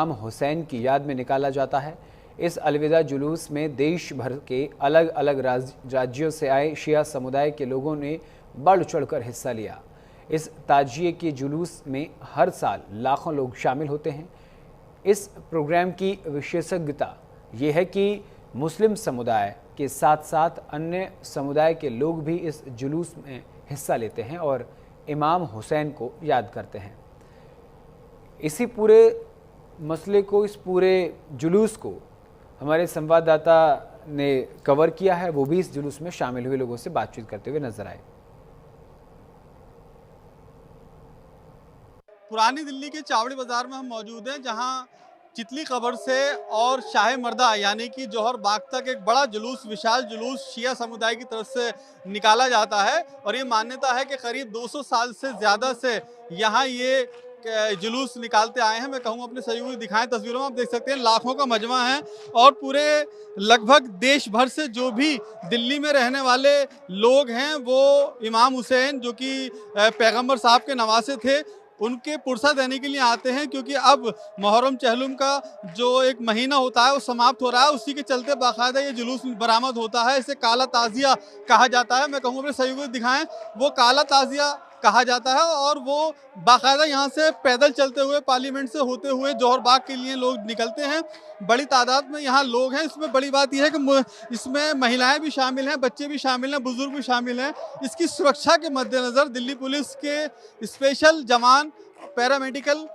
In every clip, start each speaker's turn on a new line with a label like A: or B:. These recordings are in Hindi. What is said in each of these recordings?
A: इमाम हुसैन की याद में निकाला जाता है। इस अलविदा जुलूस में देश भर के अलग अलग राज्यों से आए शिया समुदाय के लोगों ने बढ़ चढ़कर हिस्सा लिया। इस ताजिए के जुलूस में हर साल लाखों लोग शामिल होते हैं। इस प्रोग्राम की विशेषज्ञता ये है कि मुस्लिम समुदाय के साथ साथ अन्य समुदाय के लोग भी इस जुलूस में हिस्सा लेते हैं और इमाम हुसैन को याद करते हैं। इसी पूरे मसले को, इस पूरे जुलूस को हमारे संवाददाता ने कवर किया है। वो भी इस जुलूस में शामिल हुए लोगों से बातचीत करते हुए नजर आए।
B: पुरानी दिल्ली के चावड़ी बाजार में हम मौजूद हैं, जहां चितली कब्र से और शाह मर्दा यानी कि जौहर बाग तक एक बड़ा जुलूस, विशाल जुलूस शिया समुदाय की तरफ से निकाला जाता है। और ये मान्यता है कि करीब 200 साल से ज़्यादा से यहाँ ये जुलूस निकालते आए हैं। मैं कहूँगा अपने सहयोगी दिखाएं, तस्वीरों में आप देख सकते हैं लाखों का मजमा है और पूरे लगभग देश भर से जो भी दिल्ली में रहने वाले लोग हैं वो इमाम हुसैन, जो कि पैगंबर साहब के नवासे थे, उनके पुरसा देने के लिए आते हैं, क्योंकि अब मुहर्रम चहलुम का जो एक महीना होता है वो समाप्त हो रहा है। उसी के चलते बाकायदा ये जुलूस बरामद होता है। इसे काला ताजिया कहा जाता है। मैं कहूँगा अपने सहयोगी दिखाएं, वो काला ताजिया कहा जाता है और वो बाकायदा यहाँ से पैदल चलते हुए पार्लियामेंट से होते हुए जौहर बाग के लिए लोग निकलते हैं। बड़ी तादाद में यहाँ लोग हैं। इसमें बड़ी बात यह है कि इसमें महिलाएं भी शामिल हैं, बच्चे भी शामिल हैं, बुजुर्ग भी शामिल हैं। इसकी सुरक्षा के मद्देनज़र दिल्ली पुलिस के स्पेशल जवान, पैरामेडिकल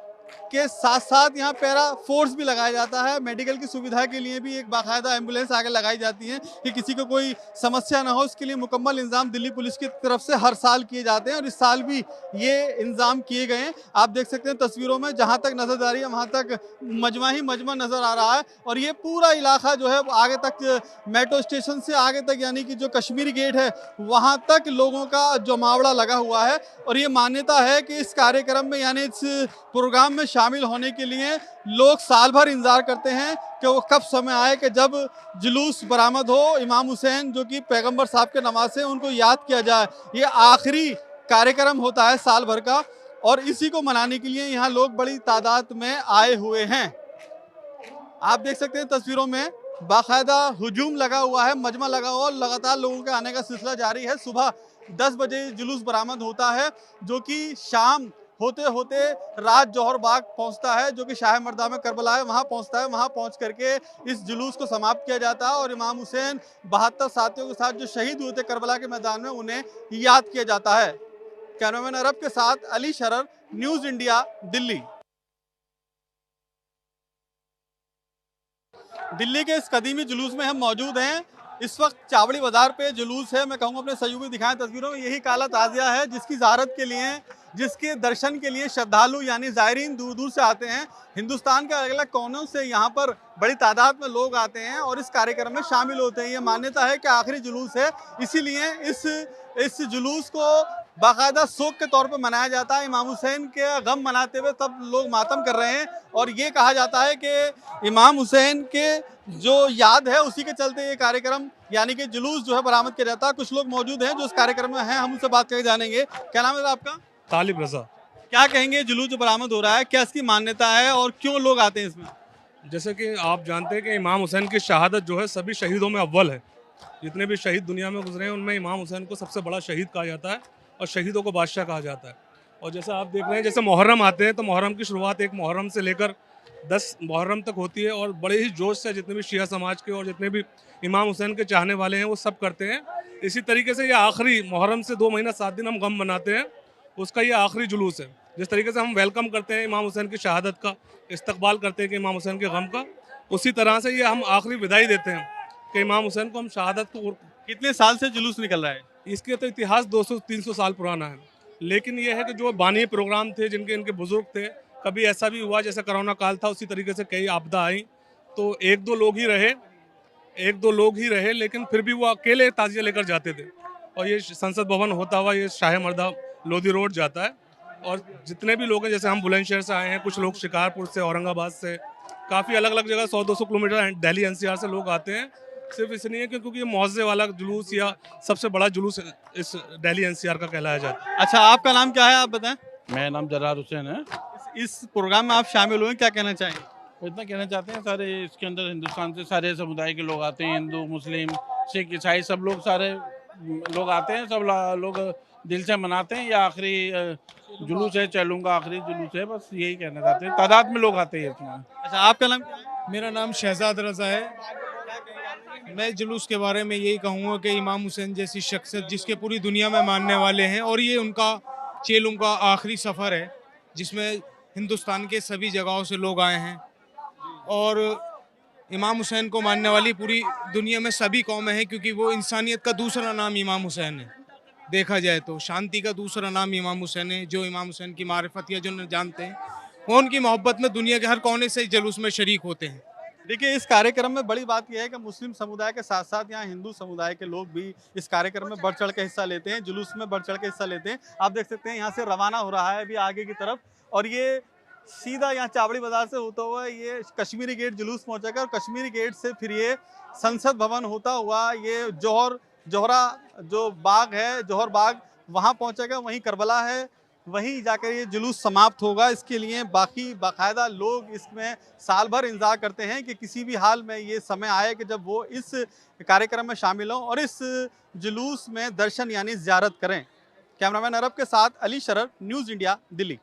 B: के साथ साथ यहाँ पैरा फोर्स भी लगाया जाता है। मेडिकल की सुविधा के लिए भी एक बाकायदा एम्बुलेंस आगे लगाई जाती है कि किसी को कोई समस्या ना हो। इसके लिए मुकम्मल इंतजाम दिल्ली पुलिस की तरफ से हर साल किए जाते हैं और इस साल भी ये इंतजाम किए गए हैं। आप देख सकते हैं तस्वीरों में, जहाँ तक नजर आ रही है वहाँ तक मजमा ही मजमा नजर आ रहा है। और ये पूरा इलाका जो है आगे तक मेट्रो स्टेशन से आगे तक यानी कि जो कश्मीरी गेट है वहाँ तक लोगों का जमावड़ा लगा हुआ है। और ये मान्यता है कि इस कार्यक्रम में यानी इस प्रोग्राम में शामिल होने के लिए लोग साल भर इंतजार करते हैं कि वो कब समय आए कि जब जुलूस बरामद हो, इमाम हुसैन जो कि पैगंबर साहब के नवासे हैं उनको याद किया जाए। ये आखिरी कार्यक्रम होता है साल भर का और इसी को मनाने के लिए यहाँ लोग बड़ी तादाद में आए हुए हैं। आप देख सकते हैं तस्वीरों में बाकायदा हुजूम लगा हुआ है, मजमा लगा हुआ और लगातार लोगों के आने का सिलसिला जारी है। सुबह 10 बजे जुलूस बरामद होता है, जो कि शाम होते होते रात जौहर बाग पहुंचता है, जो कि शाह मर्दा में करबला है, वहां पहुंचता है। वहां पहुंच करके इस जुलूस को समाप्त किया जाता है और इमाम हुसैन 72 साथियों के साथ जो शहीद हुए थे करबला के मैदान में, उन्हें याद किया जाता है। कैमरामैन अरब के साथ अली शरर, न्यूज़ इंडिया, दिल्ली। दिल्ली के इस कदीमी जुलूस में हम मौजूद हैं। इस वक्त चावड़ी बाजार पे जुलूस है। मैं कहूँगा अपने सहयोगी दिखाएं तस्वीरों में, यही काला ताजिया है जिसकी ज़ियारत के लिए, जिसके दर्शन के लिए श्रद्धालु यानी ज़ायरीन दूर दूर से आते हैं। हिंदुस्तान के अलग अलग कोनों से यहाँ पर बड़ी तादाद में लोग आते हैं और इस कार्यक्रम में शामिल होते हैं। ये मान्यता है कि आखिरी जुलूस है, इसीलिए इस जुलूस को बाकायदा शोक के तौर पर मनाया जाता है। इमाम हुसैन के गम मनाते हुए सब लोग मातम कर रहे हैं और ये कहा जाता है कि इमाम हुसैन के जो याद है उसी के चलते ये कार्यक्रम यानी कि जुलूस जो है बरामद किया जाता है। कुछ लोग मौजूद हैं जो इस कार्यक्रम में हैं, हम उनसे बात करके जानेंगे। क्या नाम है आपका?
C: तालिब रजा।
B: क्या कहेंगे जुलूस जो बरामद हो रहा है, क्या इसकी मान्यता है और क्यों लोग आते हैं इसमें?
C: जैसे कि आप जानते हैं कि इमाम हुसैन की शहादत जो है सभी शहीदों में अव्वल है। जितने भी शहीद दुनिया में गुजरे हैं उनमें इमाम हुसैन को सबसे बड़ा शहीद कहा जाता है और शहीदों को बादशाह कहा जाता है। और जैसे आप देख रहे हैं, जैसे मुहर्रम आते हैं तो मुहर्रम की शुरुआत 1 मुहर्रम से लेकर 10 मुहर्रम तक होती है और बड़े ही जोश से जितने भी शिया समाज के और जितने भी इमाम हुसैन के चाहने वाले हैं वो सब करते हैं। इसी तरीके से ये आखिरी मुहर्रम से 2 महीना 7 दिन हम गम मनाते हैं, उसका ये आखिरी जुलूस है। जिस तरीके से हम वेलकम करते हैं इमाम हुसैन की शहादत का, इस्तकबाल करते हैं कि इमाम हुसैन के गम का, उसी तरह से ये हम आखिरी विदाई देते हैं कि इमाम हुसैन को हम शहादत को।
B: कितने साल से जुलूस निकल रहा है?
C: इसके तो इतिहास 200-300 साल पुराना है, लेकिन ये है कि जो बानी प्रोग्राम थे, जिनके इनके बुजुर्ग थे, कभी ऐसा भी हुआ जैसे कोरोना काल था, उसी तरीके से कई आपदा आई तो 1-2 लोग ही रहे, लेकिन फिर भी वो अकेले ताजिया लेकर जाते थे। और ये संसद भवन होता हुआ ये शाह मर्दा लोधी रोड जाता है और जितने भी लोग हैं, जैसे हम बुलंदशहर से आए हैं, कुछ लोग शिकारपुर से, औरंगाबाद से, काफ़ी अलग अलग जगह 100-200 किलोमीटर दिल्ली एनसीआर से लोग आते हैं। सिर्फ इसलिए क्योंकि ये मुआवजे वाला जुलूस या सबसे बड़ा जुलूस इस दिल्ली एनसीआर का कहलाया जाता है।
B: अच्छा, आपका नाम क्या है, आप बताएं?
D: मेरा नाम जरार हुसैन है।
B: इस प्रोग्राम में आप शामिल हुए, क्या कहना चाहेंगे?
D: वो इतना कहना चाहते हैं, सारे इसके अंदर हिंदुस्तान से सारे समुदाय के लोग आते हैं, हिंदू मुस्लिम सिख ईसाई सब लोग, सारे लोग आते हैं, सब लोग दिल से मनाते हैं। ये आखिरी जुलूस है, चैलूंगा आखिरी जुलूस है, बस यही कहना चाहते हैं। तादाद में लोग आते हैं इसमें।
B: अच्छा, आपका नाम क्या है?
E: मेरा नाम शहजाद रजा है। मैं जुलूस के बारे में यही कहूँगा कि इमाम हुसैन जैसी शख्सियत जिसके पूरी दुनिया में मानने वाले हैं, और ये उनका चेलों का आखिरी सफ़र है जिसमें हिंदुस्तान के सभी जगहों से लोग आए हैं। और इमाम हुसैन को मानने वाली पूरी दुनिया में सभी कौमें हैं, क्योंकि वो इंसानियत का दूसरा नाम इमाम हुसैन है। देखा जाए तो शांति का दूसरा नाम इमाम हुसैन है। जो इमाम हुसैन की मारिफत या जो न जानते हैं, वो उनकी मोहब्बत में दुनिया के हर कोने से इस जुलूस में शरीक होते हैं।
B: देखिए, इस कार्यक्रम में बड़ी बात यह है कि मुस्लिम समुदाय के साथ साथ यहाँ हिंदू समुदाय के लोग भी इस कार्यक्रम में बढ़ चढ़ के हिस्सा लेते हैं, जुलूस में बढ़ चढ़ के हिस्सा लेते हैं। आप देख सकते हैं यहाँ से रवाना हो रहा है अभी आगे की तरफ, और ये सीधा यहाँ चावड़ी बाजार से होता हुआ ये कश्मीरी गेट जुलूस पहुँचेगा, और कश्मीरी गेट से फिर ये संसद भवन होता हुआ ये जोहरा जो बाग है, जौहर बाग, वहाँ पहुँचेगा। वहीं करबला है, वहीं जाकर ये जुलूस समाप्त होगा। इसके लिए बाकायदा लोग इसमें साल भर इंतजार करते हैं कि किसी भी हाल में ये समय आए कि जब वो इस कार्यक्रम में शामिल हों और इस जुलूस में दर्शन यानी ज़ियारत करें। कैमरामैन अरब के साथ अली शरर, न्यूज़ इंडिया, दिल्ली।